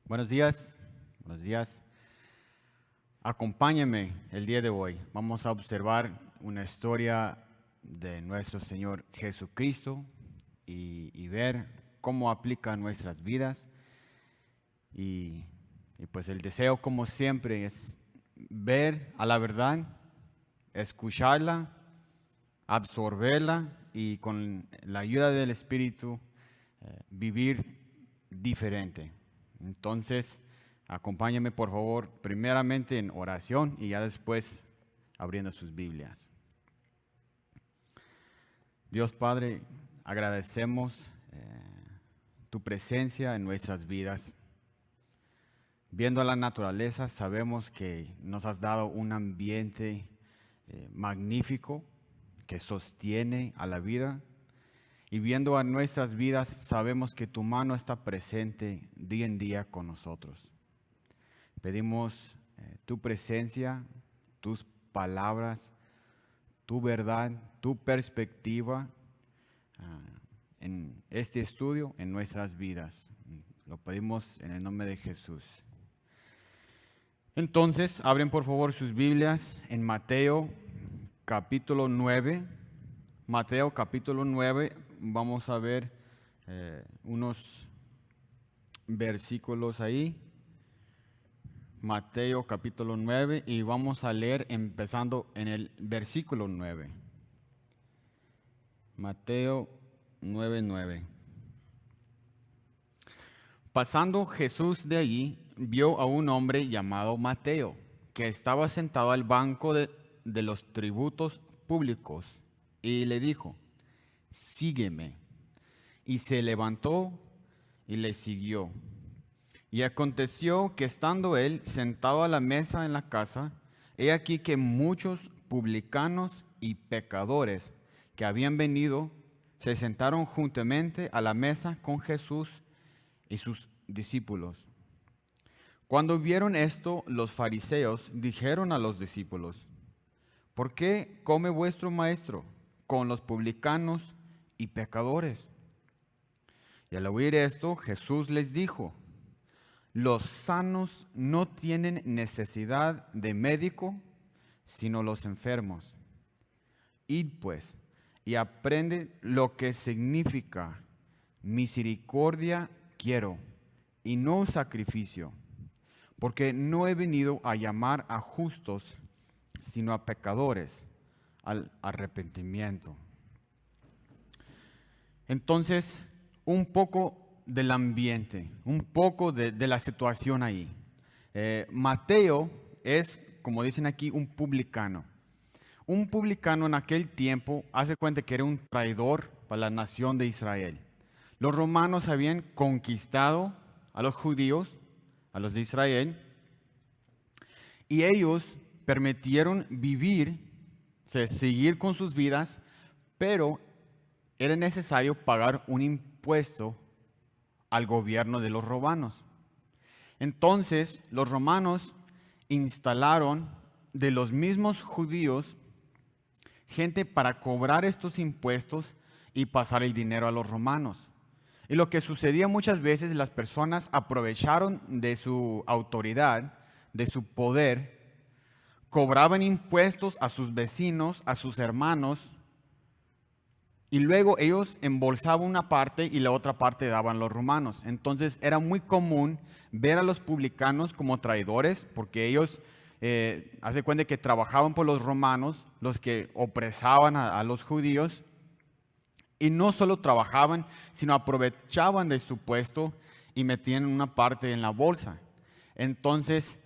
Buenos días, buenos días. Acompáñenme el día de hoy. Vamos a observar una historia de nuestro Señor Jesucristo y ver cómo aplica a nuestras vidas. Y pues el deseo, como siempre, es ver a la verdad, escucharla, absorberla y con la ayuda del Espíritu vivir diferente. Entonces, acompáñame por favor, primeramente en oración y ya después abriendo sus Biblias. Dios Padre, agradecemos tu presencia en nuestras vidas. Viendo la naturaleza, sabemos que nos has dado un ambiente magnífico que sostiene a la vida. Y viendo a nuestras vidas, sabemos que tu mano está presente día en día con nosotros. Pedimos tu presencia, tus palabras, tu verdad, tu perspectiva en este estudio, en nuestras vidas. Lo pedimos en el nombre de Jesús. Entonces, abren por favor sus Biblias en Mateo capítulo 9. Mateo capítulo 9, vamos a ver unos versículos ahí. Mateo capítulo 9 y vamos a leer empezando en el versículo 9. Mateo 9:9. Pasando Jesús de allí, vio a un hombre llamado Mateo, que estaba sentado al banco de los tributos públicos, y le dijo: sígueme. Y se levantó y le siguió. Y aconteció que estando él sentado a la mesa en la casa, he aquí que muchos publicanos y pecadores que habían venido se sentaron juntamente a la mesa con Jesús y sus discípulos. Cuando vieron esto, los fariseos dijeron a los discípulos: ¿por qué come vuestro maestro con los publicanos y pecadores? Y al oír esto, Jesús les dijo: los sanos no tienen necesidad de médico, sino los enfermos. Id pues y aprende lo que significa misericordia quiero y no sacrificio, porque no he venido a llamar a justos, sino a pecadores al arrepentimiento. Entonces, un poco del ambiente, un poco de la situación ahí. Mateo es, como dicen aquí, un publicano. Un publicano en aquel tiempo hace cuenta que era un traidor para la nación de Israel. Los romanos habían conquistado a los judíos, a los de Israel, y ellos permitieron vivir, o sea, seguir con sus vidas, pero era necesario pagar un impuesto al gobierno de los romanos. Entonces, los romanos instalaron de los mismos judíos gente para cobrar estos impuestos y pasar el dinero a los romanos. Y lo que sucedía muchas veces, las personas aprovecharon de su autoridad, de su poder, cobraban impuestos a sus vecinos, a sus hermanos, y luego ellos embolsaban una parte y la otra parte daban los romanos. Entonces era muy común ver a los publicanos como traidores, porque ellos, hace cuenta que trabajaban por los romanos, los que opresaban a los judíos, y no solo trabajaban, sino aprovechaban de su puesto y metían una parte en la bolsa. Entonces,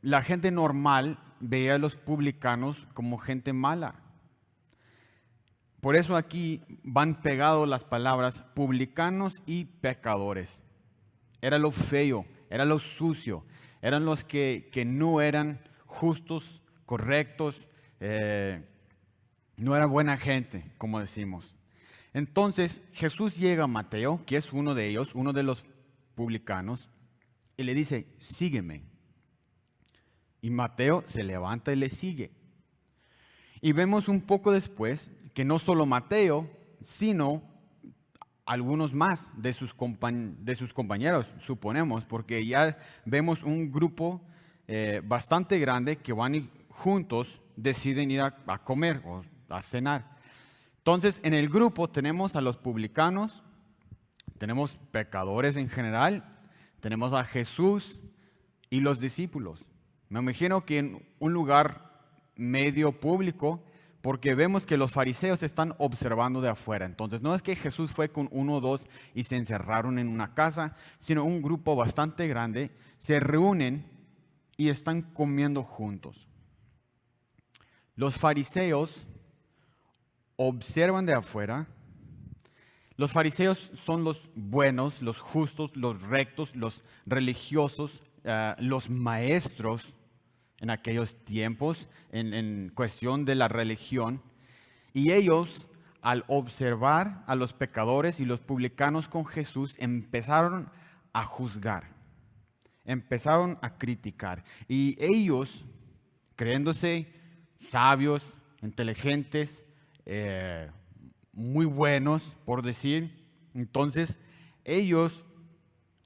la gente normal veía a los publicanos como gente mala. Por eso aquí van pegados las palabras publicanos y pecadores. Era lo feo, era lo sucio, eran los que no eran justos, correctos, no era buena gente, como decimos. Entonces Jesús llega a Mateo, que es uno de ellos, uno de los publicanos, y le dice: sígueme. Y Mateo se levanta y le sigue. Y vemos un poco después que no solo Mateo, sino algunos más de sus compañeros, suponemos, porque ya vemos un grupo bastante grande que van y juntos deciden ir a comer o a cenar. Entonces, en el grupo tenemos a los publicanos, tenemos pecadores en general, tenemos a Jesús y los discípulos. Me imagino que en un lugar medio público, porque vemos que los fariseos están observando de afuera. Entonces, no es que Jesús fue con uno o dos y se encerraron en una casa, sino un grupo bastante grande se reúnen y están comiendo juntos. Los fariseos observan de afuera. Los fariseos son los buenos, los justos, los rectos, los religiosos, los maestros en aquellos tiempos en cuestión de la religión. Y ellos, al observar a los pecadores y los publicanos con Jesús, empezaron a juzgar, empezaron a criticar. Y ellos, creyéndose sabios, inteligentes, muy buenos, por decir, entonces ellos,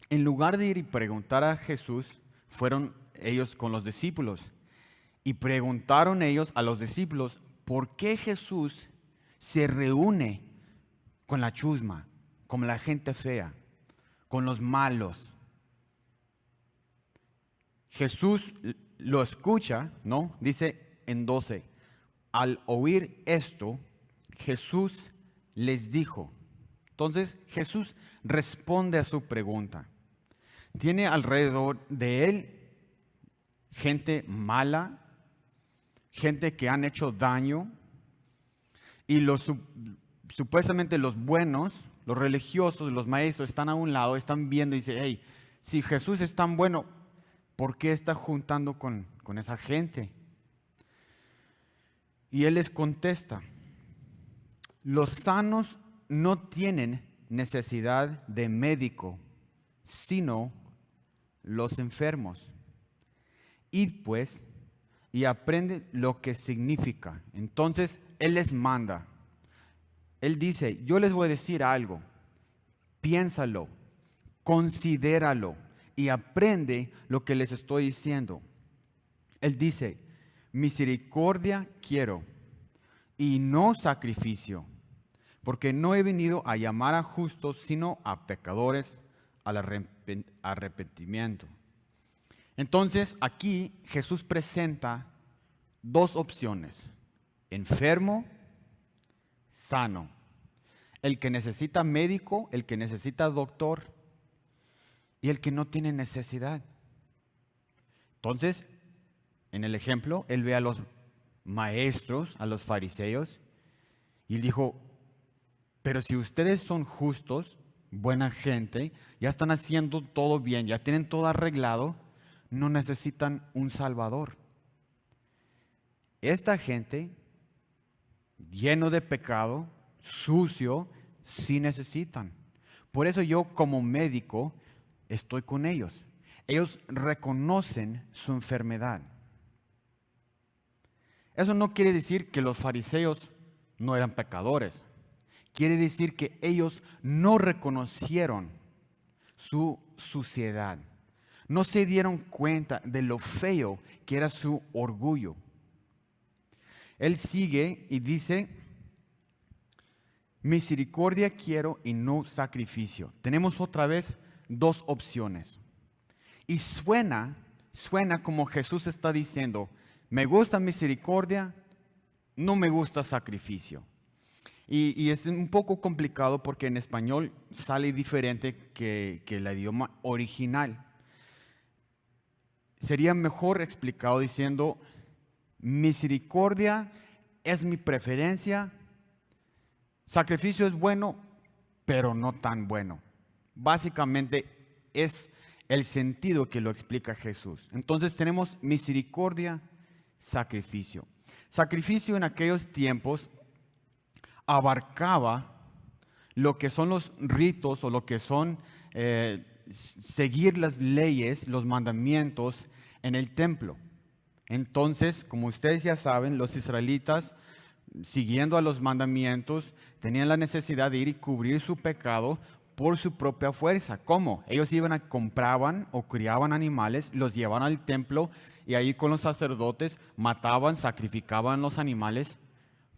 en lugar de ir y preguntar a Jesús, fueron ellos con los discípulos y preguntaron ellos a los discípulos por qué Jesús se reúne con la chusma, con la gente fea, con los malos. Jesús lo escucha, ¿no? Dice en 12, al oír esto, Jesús les dijo. Entonces Jesús responde a su pregunta. Tiene alrededor de él gente mala, gente que han hecho daño, y supuestamente los buenos, los religiosos, los maestros están a un lado, están viendo y dicen, hey, si Jesús es tan bueno, ¿por qué está juntando con esa gente? Y él les contesta, los sanos no tienen necesidad de médico, sino los enfermos. Id pues y aprende lo que significa. Entonces Él les manda. Él dice, yo les voy a decir algo, piénsalo, considéralo y aprende lo que les estoy diciendo. Él dice, misericordia quiero y no sacrificio, porque no he venido a llamar a justos, sino a pecadores al arrepentimiento. Entonces, aquí Jesús presenta dos opciones: enfermo, sano. El que necesita médico, el que necesita doctor y el que no tiene necesidad. Entonces, en el ejemplo, él ve a los maestros, a los fariseos, y él dijo, pero si ustedes son justos, buena gente, ya están haciendo todo bien, ya tienen todo arreglado, no necesitan un salvador. Esta gente, lleno de pecado, sucio, sí necesitan. Por eso yo como médico estoy con ellos. Ellos reconocen su enfermedad. Eso no quiere decir que los fariseos no eran pecadores. Quiere decir que ellos no reconocieron su suciedad. No se dieron cuenta de lo feo que era su orgullo. Él sigue y dice, misericordia quiero y no sacrificio. Tenemos otra vez dos opciones. Y suena como Jesús está diciendo, me gusta misericordia, no me gusta sacrificio. Y es un poco complicado porque en español sale diferente que el idioma original. Sería mejor explicado diciendo, misericordia es mi preferencia, sacrificio es bueno, pero no tan bueno. Básicamente es el sentido que lo explica Jesús. Entonces tenemos misericordia, sacrificio. Sacrificio en aquellos tiempos abarcaba lo que son los ritos o lo que son seguir las leyes, los mandamientos en el templo. Entonces, como ustedes ya saben, los israelitas siguiendo a los mandamientos, tenían la necesidad de ir y cubrir su pecado por su propia fuerza. ¿Cómo? Ellos compraban o criaban animales, los llevaban al templo y ahí con los sacerdotes mataban, sacrificaban los animales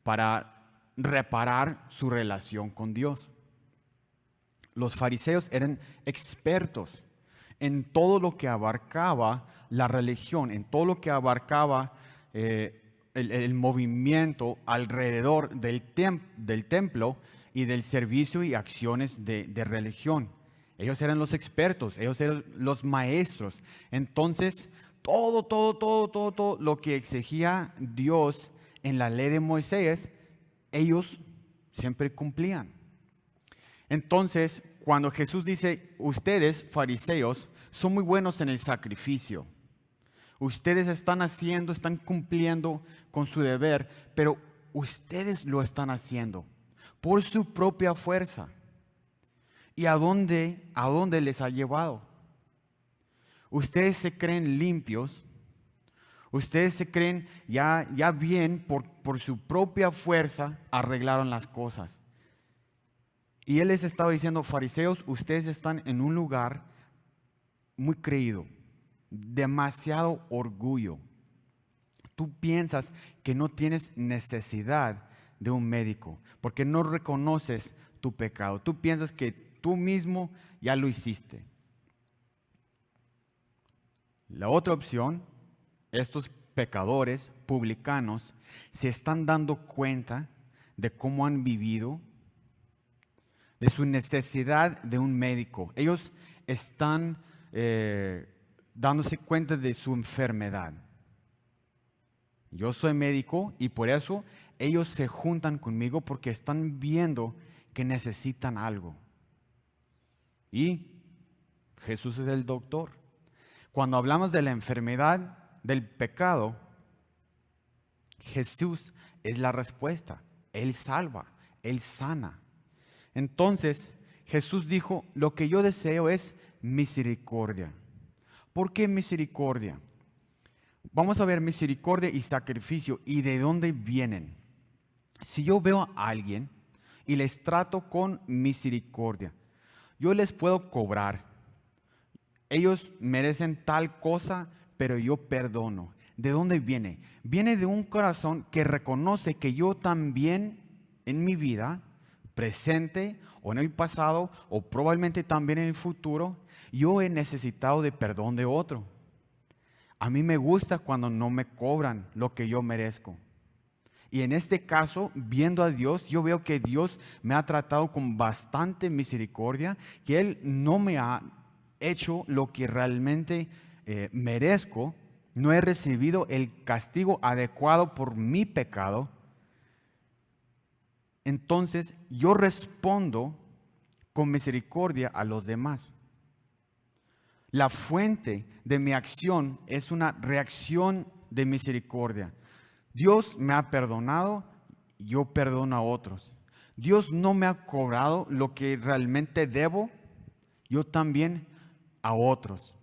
para reparar su relación con Dios. Los fariseos eran expertos en todo lo que abarcaba la religión, en todo lo que abarcaba el movimiento alrededor del templo y del servicio y acciones de religión. Ellos eran los expertos, ellos eran los maestros. Entonces, todo lo que exigía Dios en la ley de Moisés, ellos siempre cumplían. Entonces, cuando Jesús dice, ustedes, fariseos, son muy buenos en el sacrificio. Ustedes están cumpliendo con su deber, pero ustedes lo están haciendo por su propia fuerza. ¿Y a dónde les ha llevado? Ustedes se creen limpios, ustedes se creen ya bien por su propia fuerza arreglaron las cosas. Y Él les estaba diciendo, fariseos, ustedes están en un lugar muy creído, demasiado orgullo. Tú piensas que no tienes necesidad de un médico porque no reconoces tu pecado. Tú piensas que tú mismo ya lo hiciste. La otra opción, estos pecadores publicanos se están dando cuenta de cómo han vivido, de su necesidad de un médico. Ellos están dándose cuenta de su enfermedad. Yo soy médico y por eso ellos se juntan conmigo porque están viendo que necesitan algo. Y Jesús es el doctor. Cuando hablamos de la enfermedad, del pecado, Jesús es la respuesta. Él salva, Él sana. Entonces, Jesús dijo, lo que yo deseo es misericordia. ¿Por qué misericordia? Vamos a ver misericordia y sacrificio y de dónde vienen. Si yo veo a alguien y les trato con misericordia, yo les puedo cobrar. Ellos merecen tal cosa, pero yo perdono. ¿De dónde viene? Viene de un corazón que reconoce que yo también en mi vida presente o en el pasado o probablemente también en el futuro, yo he necesitado de perdón de otro. A mí me gusta cuando no me cobran lo que yo merezco. Y en este caso, viendo a Dios, yo veo que Dios me ha tratado con bastante misericordia, que Él no me ha hecho lo que realmente merezco, no he recibido el castigo adecuado por mi pecado. Entonces yo respondo con misericordia a los demás. La fuente de mi acción es una reacción de misericordia. Dios me ha perdonado, yo perdono a otros. Dios no me ha cobrado lo que realmente debo, yo también a otros.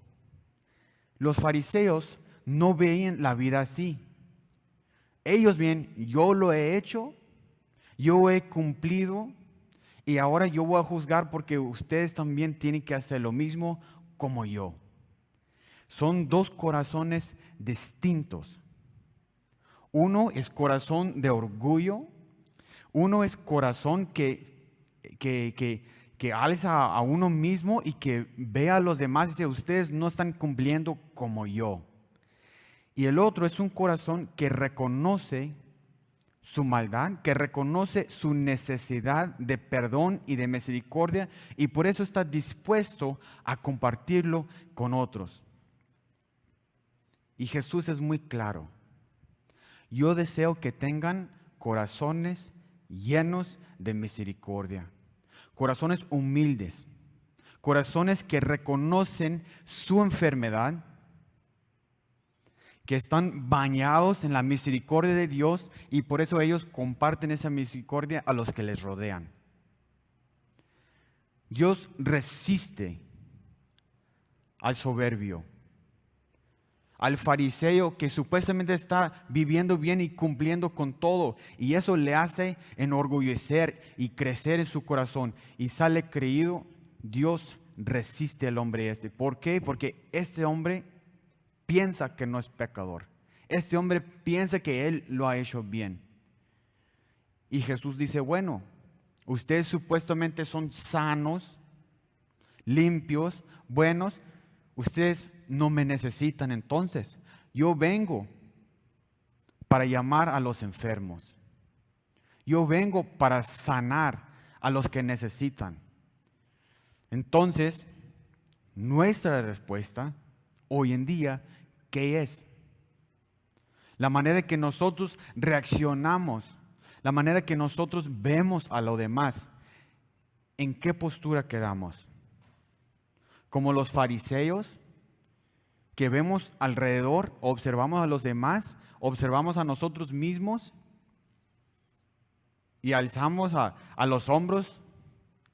Los fariseos no veían la vida así. Ellos ven, yo lo he hecho, yo he cumplido y ahora yo voy a juzgar porque ustedes también tienen que hacer lo mismo como yo. Son dos corazones distintos. Uno es corazón de orgullo, uno es corazón que alza a uno mismo y que ve a los demás y dice, ustedes no están cumpliendo como yo. Y el otro es un corazón que reconoce su maldad, que reconoce su necesidad de perdón y de misericordia y por eso está dispuesto a compartirlo con otros. Y Jesús es muy claro. Yo deseo que tengan corazones llenos de misericordia, corazones humildes, corazones que reconocen su enfermedad, que están bañados en la misericordia de Dios y por eso ellos comparten esa misericordia a los que les rodean. Dios resiste al soberbio, al fariseo que supuestamente está viviendo bien y cumpliendo con todo, y eso le hace enorgullecer y crecer en su corazón y sale creído, Dios resiste al hombre este. ¿Por qué? Porque este hombre piensa que no es pecador. Este hombre piensa que él lo ha hecho bien. Y Jesús dice, bueno, ustedes supuestamente son sanos, limpios, buenos, ustedes no me necesitan entonces. Yo vengo para llamar a los enfermos. Yo vengo para sanar a los que necesitan. Entonces, nuestra respuesta hoy en día, ¿qué es? La manera que nosotros reaccionamos, la manera que nosotros vemos a lo demás, ¿en qué postura quedamos? Como los fariseos, que vemos alrededor, observamos a los demás, observamos a nosotros mismos y alzamos a los hombros,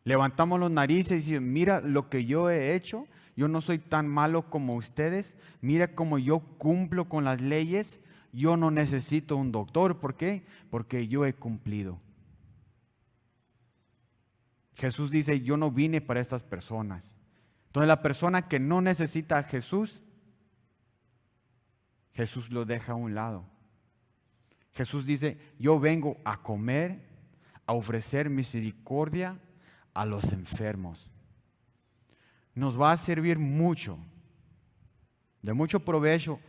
levantamos los narices y decimos, mira lo que yo he hecho, yo no soy tan malo como ustedes, mira cómo yo cumplo con las leyes, yo no necesito un doctor. ¿Por qué? Porque yo he cumplido. Jesús dice, yo no vine para estas personas. Entonces la persona que no necesita a Jesús, Jesús lo deja a un lado. Jesús dice, yo vengo a comer, a ofrecer misericordia a los enfermos. Nos va a servir mucho, de mucho provecho,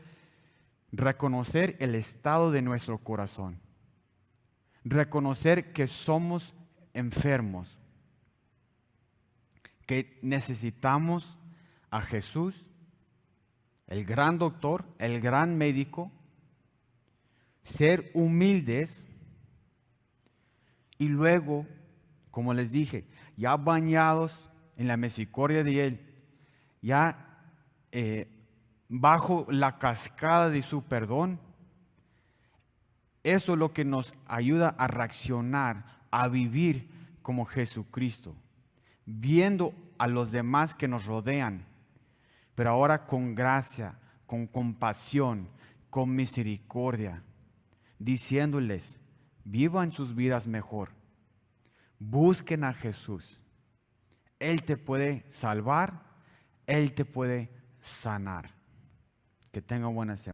reconocer el estado de nuestro corazón. Reconocer que somos enfermos, que necesitamos a Jesús, el gran doctor, el gran médico, ser humildes y luego, como les dije, ya bañados en la misericordia de Él, ya bajo la cascada de su perdón, eso es lo que nos ayuda a reaccionar, a vivir como Jesucristo, viendo a los demás que nos rodean, pero ahora con gracia, con compasión, con misericordia, diciéndoles, vivan sus vidas mejor, busquen a Jesús. Él te puede salvar, Él te puede sanar. Que tenga buena semana.